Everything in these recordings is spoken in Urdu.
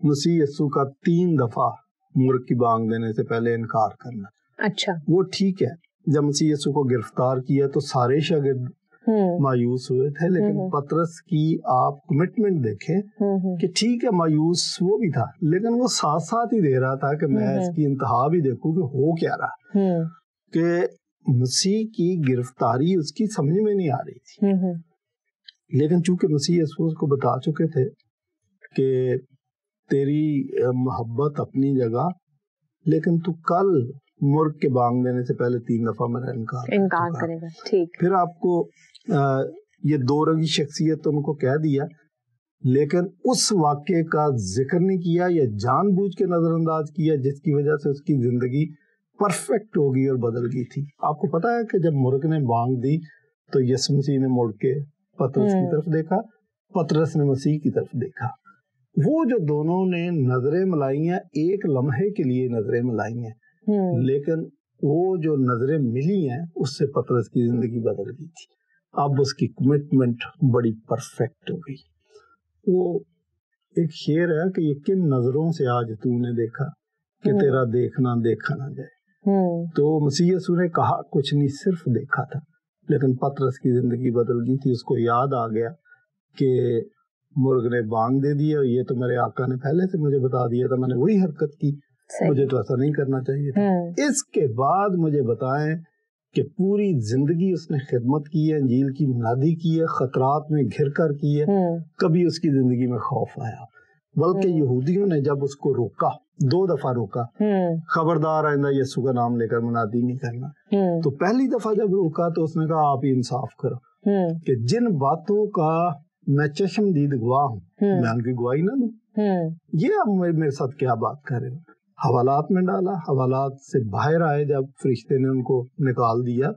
مسیح یسوع کا 3 دفعہ مرغ کی بانگ دینے سے پہلے انکار کرنا. اچھا وہ ٹھیک ہے, جب مسیح یسوع کو گرفتار کیا تو سارے شاگرد مایوس ہوئے تھے, لیکن پطرس کی آپ کمٹمنٹ دیکھیں کہ ٹھیک ہے مایوس وہ بھی تھا, لیکن وہ ساتھ ساتھ ہی دے رہا تھا کہ میں اس کی انتہا بھی دیکھوں کہ ہو کیا رہا, کہ مسیح کی گرفتاری اس کی سمجھ میں نہیں آ رہی تھی. لیکن چونکہ مسیح یسوع کو بتا چکے تھے کہ تیری محبت اپنی جگہ, لیکن تو کل مرغ کے بانگ دینے سے پہلے 3 دفعہ میرا انکار کرے گا. ٹھیک. پھر آپ کو یہ 2 رنگی شخصیت ان کو کہہ دیا, لیکن اس واقعے کا ذکر نہیں کیا یا جان بوجھ کے نظر انداز کیا جس کی وجہ سے اس کی زندگی پرفیکٹ ہو گئی اور بدل گئی تھی. آپ کو پتا ہے کہ جب مرغ نے بانگ دی تو یسوع مسیح نے مڑ کے پطرس کی طرف دیکھا, پطرس نے مسیح کی طرف دیکھا. وہ جو دونوں نے نظریں ملائی ہیں, ایک لمحے کے لیے نظریں ملائی ہیں, لیکن وہ جو نظریں ملی ہیں اس سے پطرس کی زندگی بدل گئی تھی. اب اس کی کمٹمنٹ بڑی پرفیکٹ ہو گئی. وہ ایک شعر ہے کہ یہ کن نظروں سے آج تو نے دیکھا کہ تیرا دیکھنا دیکھا نہ جائے. تو مسیح یسوع نے کہا کچھ نہیں, صرف دیکھا تھا, لیکن پطرس کی زندگی بدل گئی تھی. اس کو یاد آ گیا کہ مرغ نے بانگ دے دیا, یہ تو میرے آقا نے پہلے سے مجھے بتا دیا تھا, میں نے وہی حرکت کی, مجھے تو ایسا نہیں کرنا چاہیے تھا. اس کے بعد مجھے بتائیں کہ پوری زندگی اس نے خدمت کی ہے, انجیل کی منادی کی ہے, خطرات میں گھر کر کی ہے, کبھی اس کی زندگی میں خوف آیا, بلکہ یہودیوں نے جب اس کو روکا, 2 دفعہ روکا, خبردار آئندہ یسوع کا نام لے کر منادی نہیں کرنا, تو پہلی دفعہ جب روکا تو اس نے کہا آپ ہی انصاف کرو کہ جن باتوں کا میں چشم دید گواہ ہوں میں ان کی گواہی نہ دوں. یہ آپ میرے ساتھ کیا بات کر رہے ہو. حوالات میں ڈالا, حوالات سے باہر آئے, جب فرشتے نے ان کو نکال دیا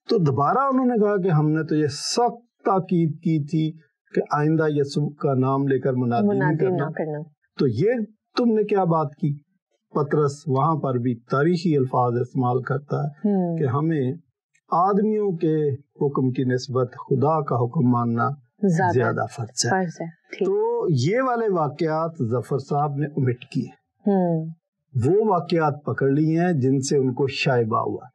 تو دوبارہ انہوں نے کہا کہ ہم نے تو یہ سخت تاکید کی تھی کہ آئندہ یسوع کا نام لے کر منادی نہ کرنا. تو یہ تم نے کیا بات کی. پطرس وہاں پر بھی تاریخی الفاظ استعمال کرتا ہے کہ ہمیں آدمیوں کے حکم کی نسبت خدا کا حکم ماننا زیادہ فرض ہے. تو یہ والے واقعات ظفر صاحب نے omit کیے, وہ واقعات پکڑ لی ہیں جن سے ان کو شائبہ ہوا,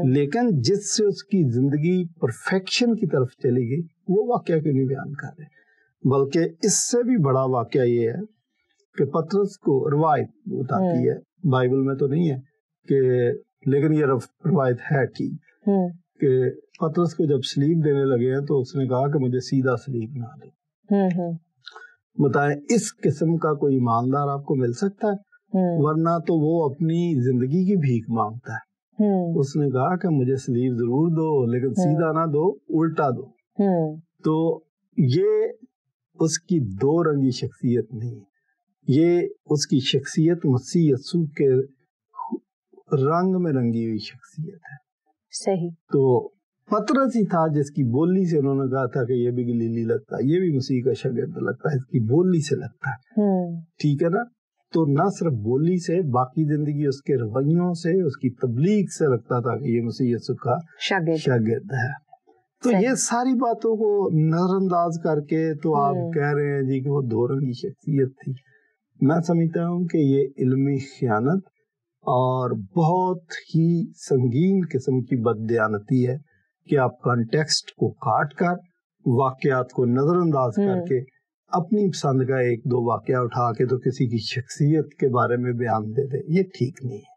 لیکن جس سے اس کی زندگی پرفیکشن کی طرف چلی گئی وہ واقعہ کیوں نہیں بیان کر رہے. بلکہ اس سے بھی بڑا واقعہ یہ ہے کہ پطرس کو روایت بتاتی ہے, بائبل میں تو نہیں ہے کہ, لیکن یہ روایت ہے ٹھیک کہ پطرس کو جب سلیب دینے لگے ہیں تو اس نے کہا کہ مجھے سیدھا سلیب نہ دو. بتائیں اس قسم کا کوئی ایماندار آپ کو مل سکتا ہے؟ ورنہ تو وہ اپنی زندگی کی بھیک مانگتا ہے. اس نے کہا کہ مجھے سلیب ضرور دو, لیکن سیدھا نہ دو, الٹا دو. تو یہ اس کی 2 رنگی شخصیت نہیں, یہ اس کی شخصیت مسیح یسوع کے رنگ میں رنگی ہوئی شخصیت ہے. صحیح. تو پطرس ہی تھا جس کی بولی سے انہوں نے کہا تھا کہ یہ بھی گلیلی لگتا ہے, یہ بھی مسیح کا شاگرد لگتا ہے, اس کی بولی سے لگتا ہے. ٹھیک ہے نا. تو نہ صرف بولی سے, باقی زندگی اس کے رویوں سے, اس کی تبلیغ سے لگتا تھا کہ یہ مسیح یسوع کا شاگرد ہے. تو یہ ساری باتوں کو نظر انداز کر کے تو آپ کہہ رہے ہیں جی کہ وہ 2 رنگی شخصیت تھی. میں سمجھتا ہوں کہ یہ علمی خیانت اور بہت ہی سنگین قسم کی بددیانتی ہے کہ آپ کانٹیکسٹ کو کاٹ کر, واقعات کو نظر انداز کر کے اپنی پسند کا 1-2 واقعہ اٹھا کے تو کسی کی شخصیت کے بارے میں بیان دے دے. یہ ٹھیک نہیں ہے.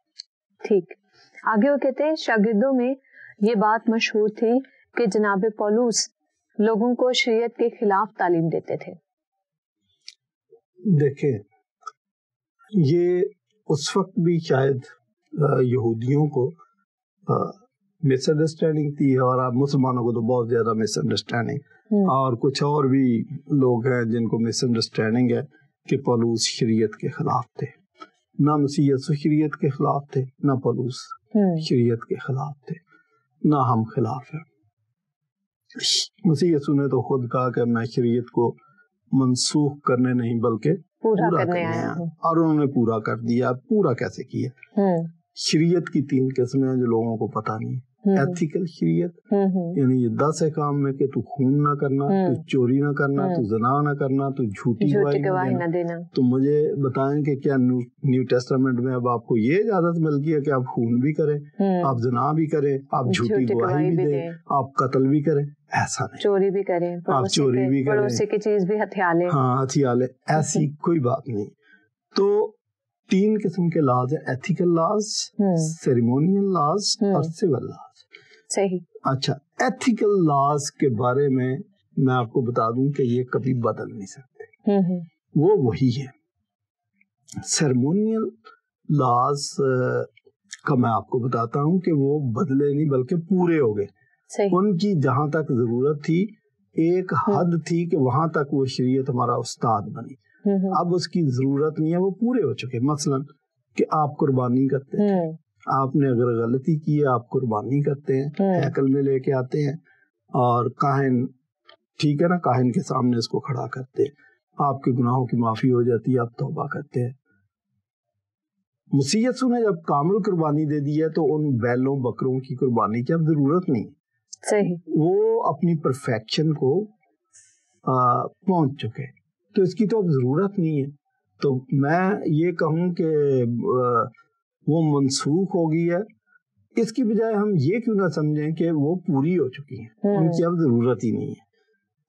ٹھیک. آگے وہ کہتے ہیں شاگردوں میں یہ بات مشہور تھی کہ جناب پولس لوگوں کو شریعت کے خلاف تعلیم دیتے تھے. دیکھیں یہ اس وقت بھی شاید یہودیوں کو مس انڈرسٹینڈنگ تھی, اور اب مسلمانوں کو تو بہت زیادہ مس انڈرسٹینڈنگ, اور کچھ اور بھی لوگ ہیں جن کو مس انڈرسٹینڈنگ ہے کہ پولس شریعت کے خلاف تھے. نہ مسیح یسوع شریعت کے خلاف تھے, نہ پولس شریعت کے خلاف تھے, نہ ہم خلاف ہیں. مسیح یسوع نے تو خود کہا کہ میں شریعت کو منسوخ کرنے نہیں بلکہ پورا کرنے آیا ہوں, اور انہوں نے پورا کر دیا. پورا کیسے کیا؟ شریعت کی 3 قسمیں ہیں جو لوگوں کو پتہ نہیں ہے. ایتھیکل شریعت یعنی یہ 10 احکام میں کہ تو خون نہ کرنا، تو چوری نہ کرنا، تو زنا نہ کرنا، تو جھوٹی گواہی نہ دینا. تو مجھے بتائیں کہ کیا نیو ٹیسٹامنٹ میں اب آپ کو یہ اجازت مل گئی ہے کہ آپ خون بھی کریں، آپ زنا بھی کریں، آپ جھوٹی گواہی بھی دیں، آپ قتل بھی کریں؟ ایسا نہیں. چوری بھی کریں، آپ چوری بھی کریں، پڑوسی کی چیز بھی ہتھیا لیں. ہاں ہتھیا لیں، ایسی کوئی بات نہیں. تو 3 قسم کے لاز ہیں، ایتھیکل لاز، سیریمونیل لاز اور سول لاز. صحیح. اچھا، ایتھیکل لاز کے بارے میں آپ کو بتا دوں کہ یہ کبھی بدل نہیں سکتے، وہ وہی ہے. سیریمونیل لاز کا میں آپ کو بتاتا ہوں کہ وہ بدلے نہیں بلکہ پورے ہو گئے. ان کی جہاں تک ضرورت تھی ایک حد تھی کہ وہاں تک وہ شریعت ہمارا استاد بنی. اب اس کی ضرورت نہیں ہے، وہ پورے ہو چکے. مثلا کہ آپ قربانی کرتے ہیں، آپ نے اگر غلطی کی ہے آپ قربانی کرتے ہیں، ہیکل میں لے کے آتے ہیں اور کاہن، ٹھیک ہے نا، کاہن کے سامنے اس کو کھڑا کرتے ہیں، آپ کے گناہوں کی معافی ہو جاتی ہے، آپ توبہ کرتے ہیں. مسیح یسوع نے جب کامل قربانی دے دی ہے تو ان بیلوں بکروں کی قربانی کی اب ضرورت نہیں. صحیح. وہ اپنی پرفیکشن کو پہنچ چکے، تو اس کی تو اب ضرورت نہیں ہے. تو میں یہ کہوں کہ وہ منسوخ ہو گئی ہے. اس کی بجائے ہم یہ کیوں نہ سمجھیں کہ وہ پوری ہو چکی ہیں، ان کی اب ضرورت ہی نہیں ہے.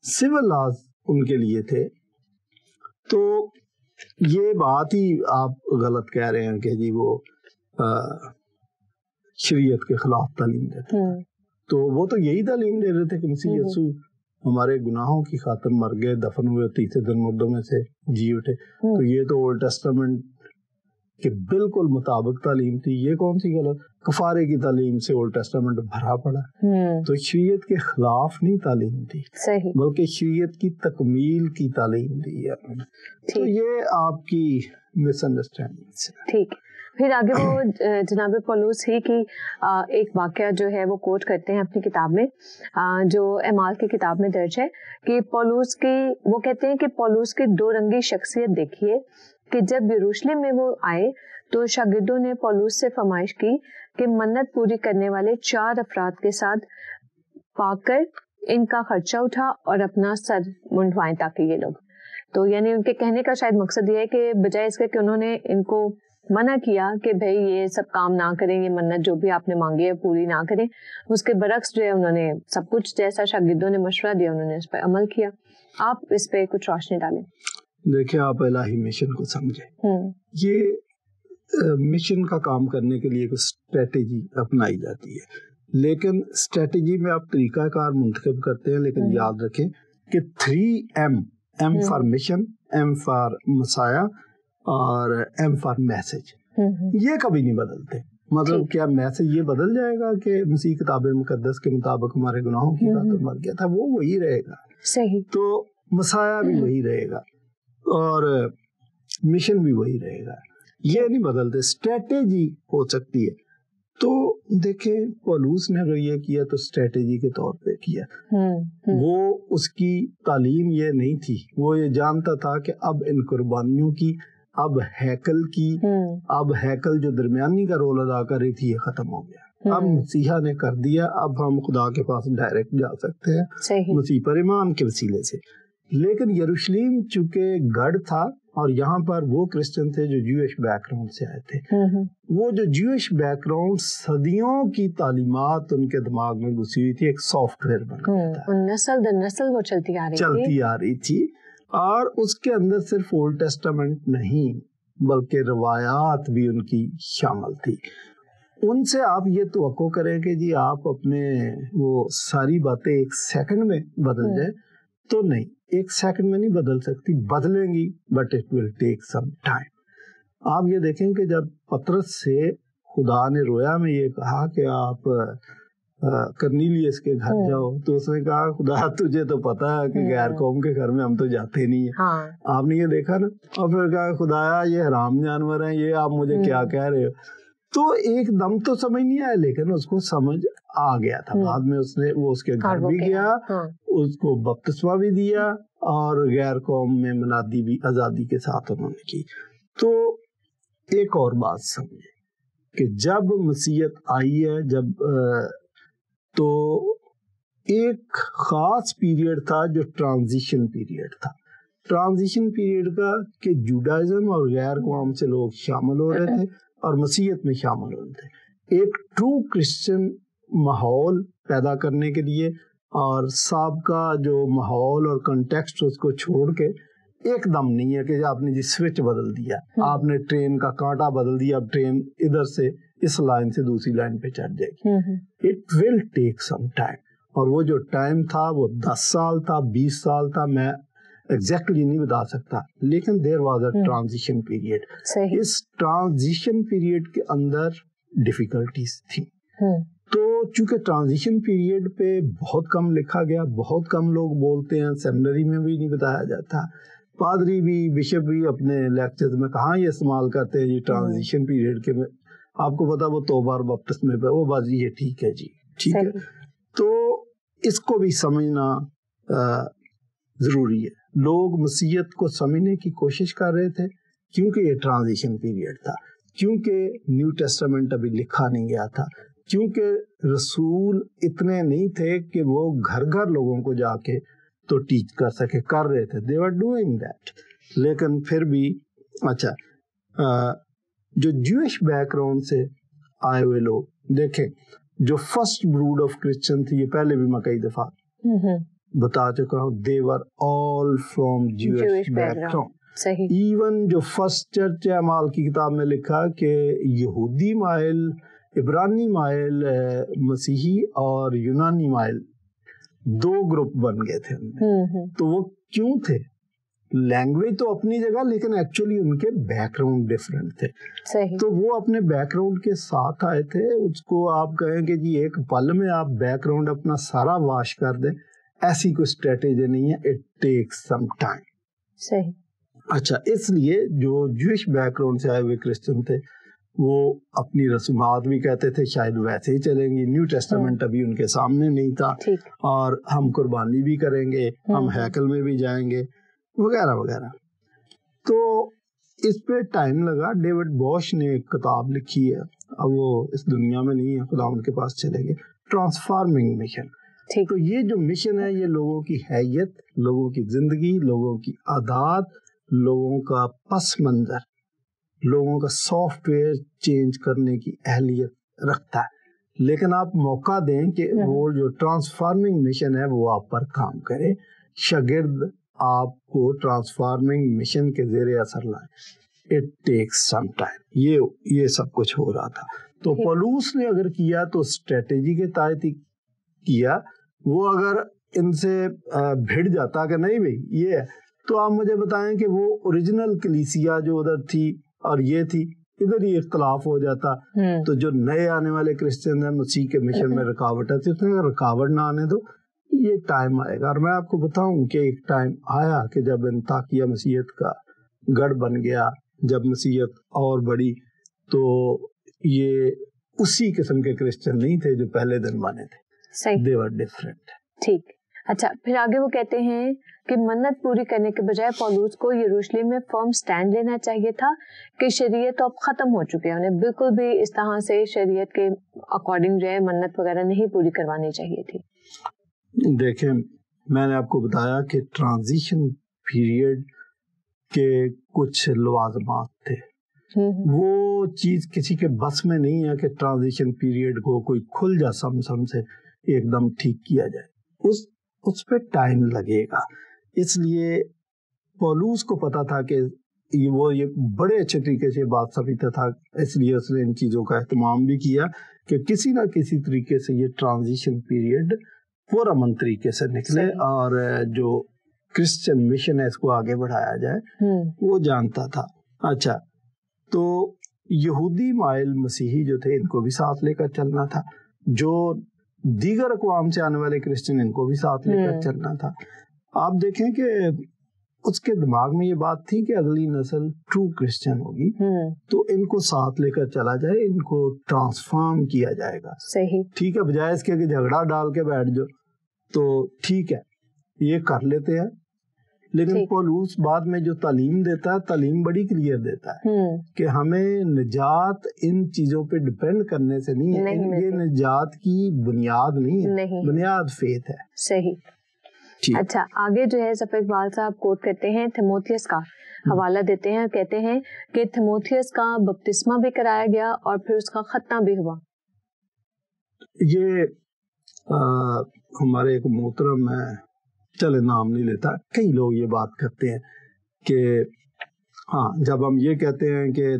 سول لاز ان کے لیے تھے. تو یہ بات ہی آپ غلط کہہ رہے ہیں کہ جی وہ شریعت کے خلاف تعلیم دیتے ہیں. تو وہ تو یہی تعلیم دے رہے تھے کہ مسیح یسوع ہمارے گناہوں کی خاطر مر گئے، دفن ہوئے، تیسرے دن مردوں میں سے جی اٹھے. تو یہ تو اولڈ ٹیسٹامنٹ کے بالکل مطابق تعلیم تھی. یہ کون سی غلط کفارے کی تعلیم سے اولڈ ٹیسٹامنٹ بھرا پڑا. تو شریعت کے خلاف نہیں تعلیم دی، بلکہ شریعت کی تکمیل کی تعلیم دی ہے. تو یہ آپ کی مس انڈرسٹینڈنگ ہے. ٹھیک. پھر آگے وہ جناب پولس ہی کی ایک واقعہ جو ہے وہ کوٹ کرتے ہیں اپنی کتاب میں، جو اعمال کی کتاب میں درج ہے، کہ پولس کی، وہ کہتے ہیں کہ پولس کی 2 رنگی شخصیت دیکھیے کہ جب یروشلم میں وہ آئے تو شاگردوں نے پولس سے فرمائش کی کہ منت پوری کرنے والے 4 افراد کے ساتھ پا کر ان کا خرچہ اٹھا اور اپنا سر منڈوائیں تاکہ یہ لوگ. تو یعنی ان کے کہنے کا شاید مقصد یہ ہے کہ بجائے اس کے کہ انہوں نے ان کو منع کیا کہ بھئی یہ سب کام نہ کریں، یہ منت جو بھی آپ نے مانگی ہے پوری نہ کریں، اس کے برعکس جو ہے انہوں نے سب کچھ جیسا شاگردوں نے مشورہ دیا انہوں نے اس پہ عمل کیا. آپ اس پہ کچھ روشنی ڈالیں. دیکھیں، آپ الہی مشن کو سمجھیں. یہ مشن کا کام کرنے کے لیے ایک اسٹریٹجی اپنائی جاتی ہے، لیکن اسٹریٹجی میں آپ طریقہ کار منتخب کرتے ہیں، لیکن یاد رکھیں کہ 3 M for mission, M for messiah اور M فار میسج، یہ کبھی نہیں بدلتے. مطلب کیا میسج یہ بدل جائے گا کہ مسیح کتاب مقدس کے مطابق ہمارے گناہوں کی خاطر مر گیا تھا؟ وہ وہی رہے گا. صحیح. تو مسایا بھی وہی رہے گا اور مشن بھی وہی رہے گا. یہ نہیں بدلتے. اسٹریٹجی ہو سکتی ہے. تو دیکھیں پولس نے اگر یہ کیا تو اسٹریٹجی کے طور پہ کیا. وہ اس کی تعلیم یہ نہیں تھی، وہ یہ جانتا تھا کہ اب ان قربانیوں کی، اب ہیکل کی، اب ہیکل جو درمیانی کا رول ادا کر رہی تھی یہ ختم ہو گیا. اب مسیحا نے کر دیا، اب ہم خدا کے پاس ڈائریکٹ جا سکتے ہیں مسیح پر ایمان کے وسیلے سے. لیکن یروشلم چونکہ گڑھ تھا اور یہاں پر وہ کرسچن تھے جو جوئش بیک گراؤنڈ سے آئے تھے. وہ جو جوئش بیک گراؤنڈ صدیوں کی تعلیمات ان کے دماغ میں گھسی ہوئی تھی، ایک سافٹ ویئر بن گیا تھا، نسل در نسل وہ چلتی آ رہی تھی. اور اس کے اندر صرف اولڈ ٹیسٹامنٹ نہیں بلکہ روایات بھی ان کی شامل تھی. ان سے آپ یہ توقع کریں کہ جی آپ اپنے وہ ساری باتیں 1 سیکنڈ میں بدل جائیں، تو نہیں، 1 سیکنڈ میں نہیں بدل سکتی. بدلیں گی but it will take some time. آپ یہ دیکھیں کہ جب پطرس سے خدا نے رویا میں یہ کہا کہ آپ کرنیلیس کے گھر جاؤ، تو اس نے کہا خدا تجھے تو پتا ہے کہ غیر قوم کے گھر میں ہم تو جاتے نہیں ہیں. آپ نے یہ دیکھا نا. اور پھر کہا خدایا یہ حرام جانور ہیں، یہ آپ مجھے کیا کہہ رہے ہو. تو ایک دم تو سمجھ نہیں آیا، لیکن اس کو سمجھ آ گیا تھا. بعد میں وہ اس کے گھر بھی گیا، اس کو بپتسمہ بھی دیا اور غیر قوم میں منادی بھی آزادی کے ساتھ انہوں نے کی. تو ایک اور بات سمجھے کہ جب مسیحیت آئی ہے، جب تو ایک خاص پیریڈ تھا جو ٹرانزیشن پیریڈ تھا. ٹرانزیشن پیریڈ کا کہ جوڈائزم اور غیر اقوام سے لوگ شامل ہو رہے تھے اور مسیحیت میں شامل ہو رہے تھے. ایک ٹرو کرسچن ماحول پیدا کرنے کے لیے اور سابقہ جو ماحول اور کنٹیکسٹ اس کو چھوڑ کے ایک دم نہیں ہے کہ آپ نے جی سوئچ بدل دیا, آپ نے ٹرین کا کانٹا بدل دیا, اب ٹرین ادھر سے اس لائن سے دوسری لائن پہ چڑھ جائے گی. It will take some time. اور وہ جو ٹائم تھا وہ 10 سال تھا, 20 سال تھا, میں ایگزیکٹلی نہیں بتا سکتا, لیکن there was a transition period. اس ٹرانزیشن پیریڈ کے اندر ڈیفیکلٹیز تھی. تو چونکہ ٹرانزیشن پیریڈ پہ بہت کم لکھا گیا, بہت کم لوگ بولتے ہیں, سیمنری میں بھی نہیں بتایا جاتا, پادری بھی بشپ بھی اپنے لیکچرز میں کہاں یہ استعمال کرتے ہیں جی ٹرانزیشن پیریڈ کے. آپ کو پتا وہ توبہ اور بپتسمے پہ وہ بازی یہ ٹھیک ہے جی ٹھیک ہے. تو اس کو بھی سمجھنا ضروری ہے. لوگ مسیحیت کو سمجھنے کی کوشش کر رہے تھے کیونکہ یہ ٹرانزیشن پیریڈ تھا, کیونکہ نیو ٹیسٹامنٹ ابھی لکھا نہیں گیا تھا, کیونکہ رسول اتنے نہیں تھے کہ وہ گھر گھر لوگوں کو جا کے تو ٹیچ کر سکے. کر رہے تھے, they were doing that, لیکن پھر بھی اچھا جو جوئش بیک گراؤنڈ سے آئے ہوئے لوگ دیکھیں, جو فرسٹ بروڈ آف کرسچن تھی, یہ پہلے بھی میں کئی دفعہ بتا چکا ہوں, they were all from Jewish background. Even جو فرسٹ چرچ اعمال کی کتاب میں لکھا کہ یہودی مائل, عبرانی مائل, مسیحی اور یونانی مائل دو گروپ بن گئے تھے ان میں. تو وہ کیوں تھے؟ لینگویج تو اپنی جگہ, لیکن ایکچولی ان کے بیک گراؤنڈ ڈفرینٹ تھے. تو وہ اپنے بیک گراؤنڈ کے ساتھ آئے تھے. اس کو آپ کہیں کہ جی ایک پل میں آپ بیک گراؤنڈ اپنا سارا واش کر دیں, ایسی کوئی اسٹریٹجی نہیں ہے. It takes some time. صحیح. اچھا, اس لیے جو جوئش بیک گراؤنڈ سے آئے ہوئے کرسچن تھے وہ اپنی رسومات بھی کہتے تھے شاید ویسے ہی چلیں گی, نیو ٹیسٹامنٹ ابھی ان کے سامنے نہیں تھا, اور ہم قربانی بھی کریں گے, ہم ہیکل میں بھی جائیں گے وغیرہ وغیرہ. تو اس پہ ٹائم لگا. ڈیوڈ بوش نے ایک کتاب لکھی ہے, اب وہ اس دنیا میں نہیں ہے, خدا ان کے پاس چلے گئے, ٹرانسفارمنگ مشن. تو یہ جو مشن ہے یہ لوگوں کی حیت, لوگوں کی زندگی, لوگوں کی عادات, لوگوں کا پس منظر, لوگوں کا سافٹ ویئر چینج کرنے کی اہلیت رکھتا ہے. لیکن آپ موقع دیں کہ وہ جو ٹرانسفارمنگ مشن ہے وہ آپ پر کام کرے, شاگرد آپ کو ٹرانسفارمنگ مشن کے زیر اثر لائے. It takes some time. یہ سب کچھ ہو رہا تھا. تو پولوس نے اگر کیا تو اسٹریٹجی کے تحت ہی کیا. وہ اگر ان سے بھیڑ جاتا کہ نہیں بھائی یہ ہے, تو آپ مجھے بتائیں کہ وہ اوریجنل کلیسیا جو ادھر تھی اور یہ تھی, ادھر ہی اختلاف ہو جاتا. تو جو نئے آنے والے کرسچن ہیں, مسیح کے مشن میں رکاوٹ ہے, تو رکاوٹ نہ آنے دو, یہ ٹائم آئے گا. اور میں آپ کو بتاؤں کہ ایک ٹائم آیا کہ جب انطاکیہ مسیحیت کا گڑھ بن گیا, جب مسیحیت اور بڑی, تو یہ اسی قسم کے کرسچن نہیں تھے جو پہلے دن بنے تھے. They were different. ٹھیک. اچھا, پھر آگے وہ کہتے ہیں کہ منت پوری کرنے کے بجائے پولوس کو یروشلم میں فرم سٹینڈ لینا چاہیے تھا کہ شریعت اب ختم ہو چکی ہے, انہیں بالکل بھی اس طرح سے شریعت کے اکارڈنگ جو ہے منت وغیرہ نہیں پوری کروانی چاہیے تھی. دیکھیں, میں نے آپ کو بتایا کہ ٹرانزیشن پیریڈ کے کچھ لوازمات تھے. وہ چیز کسی کے بس میں نہیں ہے کہ ٹرانزیشن پیریڈ کو کوئی کھل جا سم سے ایک دم ٹھیک کیا جائے. اس پہ ٹائم لگے گا. اس لیے پولوس کو پتا تھا کہ یہ بڑے اچھے طریقے سے بات سمجھتا تھا, اس لیے اس نے ان چیزوں کا اہتمام بھی کیا کہ کسی نہ کسی طریقے سے یہ ٹرانزیشن پیریڈ پرامن طریقے سے نکلے اور جو کرسچن مشن ہے اس کو آگے بڑھایا جائے, وہ جانتا تھا. اچھا, تو یہودی مائل مسیحی جو تھے ان کو بھی ساتھ لے کر چلنا تھا, جو دیگر اقوام سے آنے والے کرسچن ان کو بھی ساتھ لے کر چلنا تھا. آپ دیکھیں کہ اس کے دماغ میں یہ بات تھی کہ اگلی نسل ٹرو کرسچن ہوگی, تو ان کو ساتھ لے کر چلا جائے, ان کو ٹرانسفارم کیا جائے گا. صحیح. ٹھیک ہے, بجائے اس کے کہ جھگڑا ڈال کے بیٹھ جاؤ, تو ٹھیک ہے یہ کر لیتے ہیں, لیکن پولوس بعد میں جو تعلیم دیتا ہے تعلیم بڑی کلیئر دیتا ہے کہ ہمیں نجات ان چیزوں پہ ڈپینڈ کرنے سے نہیں ہے, یہ نجات کی بنیاد نہیں ہے, بنیاد فیتھ ہے. صحیح. اچھا آگے جو ہے ظفر اقبال صاحب کوٹ کرتے ہیں, تھیموتھیوس کا حوالہ دیتے ہیں, کہتے ہیں کہ تھیموتھیوس کا بپتسمہ بھی کرایا گیا اور پھر اس کا ختنہ بھی ہوا. یہ ہمارے ایک محترم ہے, چلے نام نہیں لیتا, کئی لوگ یہ بات کرتے ہیں کہ ہاں جب ہم یہ کہتے ہیں کہ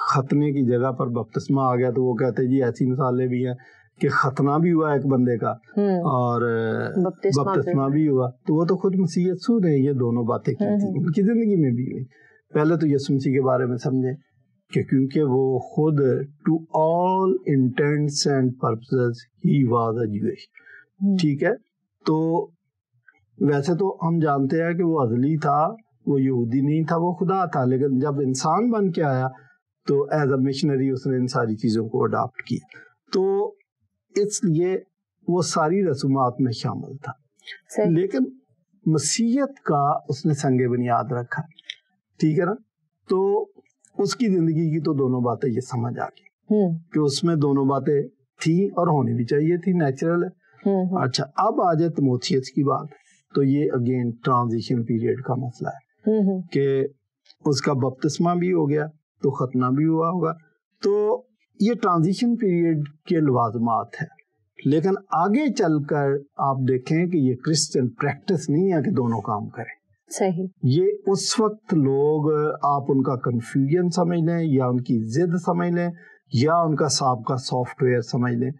ختنے کی جگہ پر بپتسمہ آ گیا تو وہ کہتے ہیں جی ایسی مثالیں بھی ہیں کہ ختنہ بھی ہوا ایک بندے کا اور بپتسمہ بھی ہوا, تو وہ تو خود مسیح یسوع نے یہ دونوں باتیں کی تھی, ان کی زندگی میں بھی ہوئی. پہلے تو یسوع مسیح کے بارے میں سمجھیں کہ کیونکہ وہ خود to all intents and purposes he was a josh. ٹھیک ہے, تو ویسے تو ہم جانتے ہیں کہ وہ ازلی تھا, وہ یہودی نہیں تھا, وہ خدا تھا, لیکن جب انسان بن کے آیا تو ایز اے مشنری اس نے ان ساری چیزوں کو اڈاپٹ کیا, تو اس لیے وہ ساری رسومات میں شامل تھا. لیکن مسیحیت کا اس نے سنگ بنیاد رکھا, ٹھیک ہے نا, تو اس کی زندگی کی تو دونوں باتیں یہ سمجھ آ گئی کہ اس میں دونوں باتیں تھی اور ہونی بھی چاہیے تھی, نیچرل ہے. اچھا اب آ جائے تیموتھیوس کی بات, تو یہ اگین ٹرانزیشن پیریڈ کا مسئلہ ہے کہ اس کا بپتسمہ بھی ہو گیا تو ختنہ بھی ہوا ہوگا, تو یہ ٹرانزیشن پیریڈ کے لوازمات ہیں. لیکن آگے چل کر آپ دیکھیں کہ یہ کرسچن پریکٹس نہیں ہے کہ دونوں کام کریں. صحیح. یہ اس وقت لوگ آپ ان کا کنفیوژن سمجھ لیں یا ان کی ضد سمجھ لیں یا ان کا سابقہ سافٹ ویئر سمجھ لیں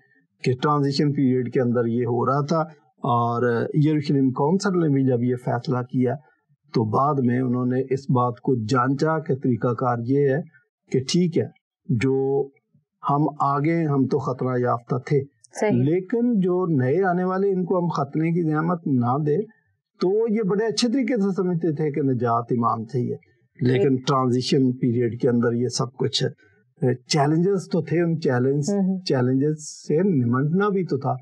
کہ ٹرانزیشن پیریڈ کے اندر یہ ہو رہا تھا, اور یروشلم کونسل نے بھی جب یہ فیصلہ کیا تو بعد میں انہوں نے اس بات کو جانچا کہ طریقہ کار یہ ہے کہ ٹھیک ہے جو ہم آگے ہم تو خطرہ یافتہ تھے, لیکن جو نئے آنے والے ان کو ہم خطرے کی زحمت نہ دے, تو یہ بڑے اچھے طریقے سے سمجھتے تھے کہ نجات ایمان سے ہی ہے. لیکن ٹرانزیشن پیریڈ کے اندر یہ سب کچھ چیلنجز تو تھے, ان چیلنجز سے نمٹنا بھی تو تھا,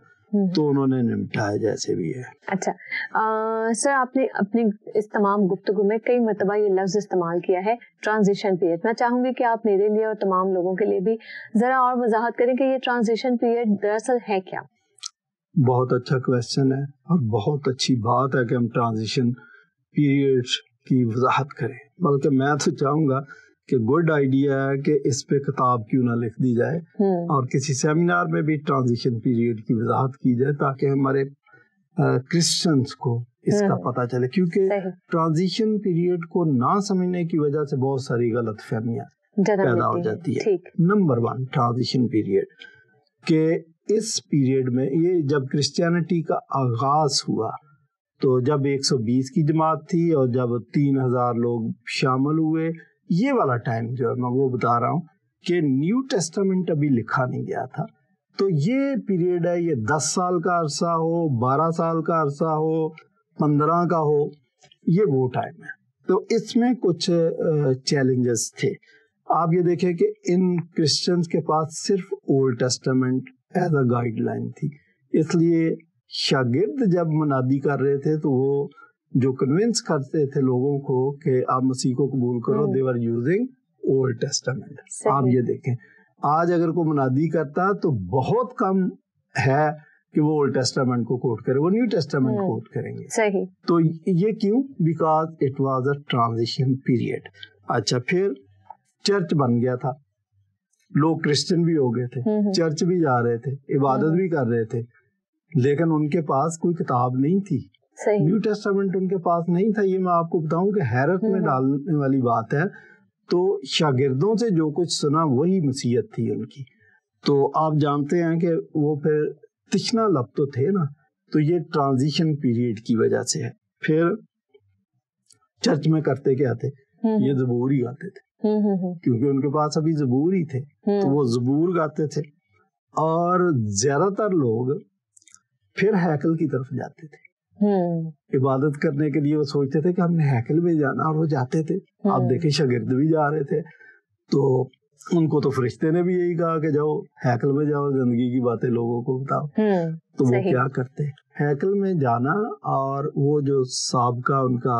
تو انہوں نے نمٹایا جیسے بھی ہے. اچھا سر, آپ نے اپنی اس تمام گفتگو میں کئی مرتبہ یہ لفظ استعمال کیا ہے ٹرانزیشن پیریڈ. میں چاہوں گی کہ آپ میرے لیے اور تمام لوگوں کے لیے بھی ذرا اور وضاحت کریں کہ یہ ٹرانزیشن پیریڈ دراصل ہے کیا. بہت اچھا کویسچن ہے اور بہت اچھی بات ہے کہ ہم ٹرانزیشن پیریڈ کی وضاحت کریں, بلکہ میں تو چاہوں گا کہ گڈ آئیڈیا ہے کہ اس پہ کتاب کیوں نہ لکھ دی جائے اور کسی سیمینار میں بھی ٹرانزیشن پیریڈ کی وضاحت کی جائے تاکہ ہمارے کرسچنز کو اس کا پتہ چلے, کیونکہ ٹرانزیشن پیریڈ کو نہ سمجھنے کی وجہ سے بہت ساری غلط فہمیاں پیدا ہو جاتی ہے. نمبر 1 ٹرانزیشن پیریڈ کہ اس پیریڈ میں یہ جب کرسچینٹی کا آغاز ہوا تو جب 120 کی جماعت تھی اور جب 3000 لوگ شامل ہوئے, یہ والا ٹائم جو ہے میں وہ بتا رہا ہوں کہ نیو ٹیسٹامنٹ ابھی لکھا نہیں گیا تھا, تو یہ پیریڈ ہے, یہ 10 سال کا عرصہ ہو, 12 سال کا عرصہ ہو, 15 کا ہو, یہ وہ ٹائم ہے. تو اس میں کچھ چیلنجز تھے. آپ یہ دیکھیں کہ ان کرسچنز کے پاس صرف old Testament as a guide line تھی, اس لیے شاگرد جب منادی کر رہے تھے تو وہ جو کنونس کرتے تھے لوگوں کو کہ آپ مسیح کو قبول کرو, they were using old testament. آپ یہ دیکھیں آج اگر کوئی منادی کرتا تو بہت کم ہے کہ وہ اولڈ ٹیسٹامنٹ کو کوٹ کرے, وہ نیو ٹیسٹامنٹ کوٹ کریں گے. تو یہ کیوں؟ Because it was a transition period. اچھا پھر چرچ بن گیا تھا, لوگ کرسچن بھی ہو گئے تھے, چرچ بھی جا رہے تھے, عبادت بھی کر رہے تھے, لیکن ان کے پاس کوئی کتاب نہیں تھی, نیو ٹیسٹامنٹ ان کے پاس نہیں تھا. یہ میں آپ کو بتاؤں کہ حیرت میں ڈالنے والی بات ہے. تو شاگردوں سے جو کچھ سنا وہی مسیحیت تھی ان کی. تو آپ جانتے ہیں کہ وہ پھر تشنا لب تو تھے نا, تو یہ ٹرانزیشن پیریڈ کی وجہ سے ہے. پھر چرچ میں کرتے کیا تھے, یہ زبور ہی گاتے تھے, کیونکہ ان کے پاس ابھی زبور ہی تھے, تو وہ زبور گاتے تھے. اور زیادہ تر لوگ پھر ہیکل کی طرف جاتے تھے عبادت کرنے کے لیے. وہ سوچتے تھے کہ ہم نے ہیکل میں جانا, اور وہ جاتے تھے. آپ دیکھیں شاگرد بھی جا رہے تھے, تو ان کو تو فرشتے نے بھی یہی کہا کہ جاؤ ہیکل میں جاؤ, زندگی کی باتیں لوگوں کو بتاؤ. تو وہ کیا کرتے, ہیکل میں جانا اور وہ جو سابقہ ان کا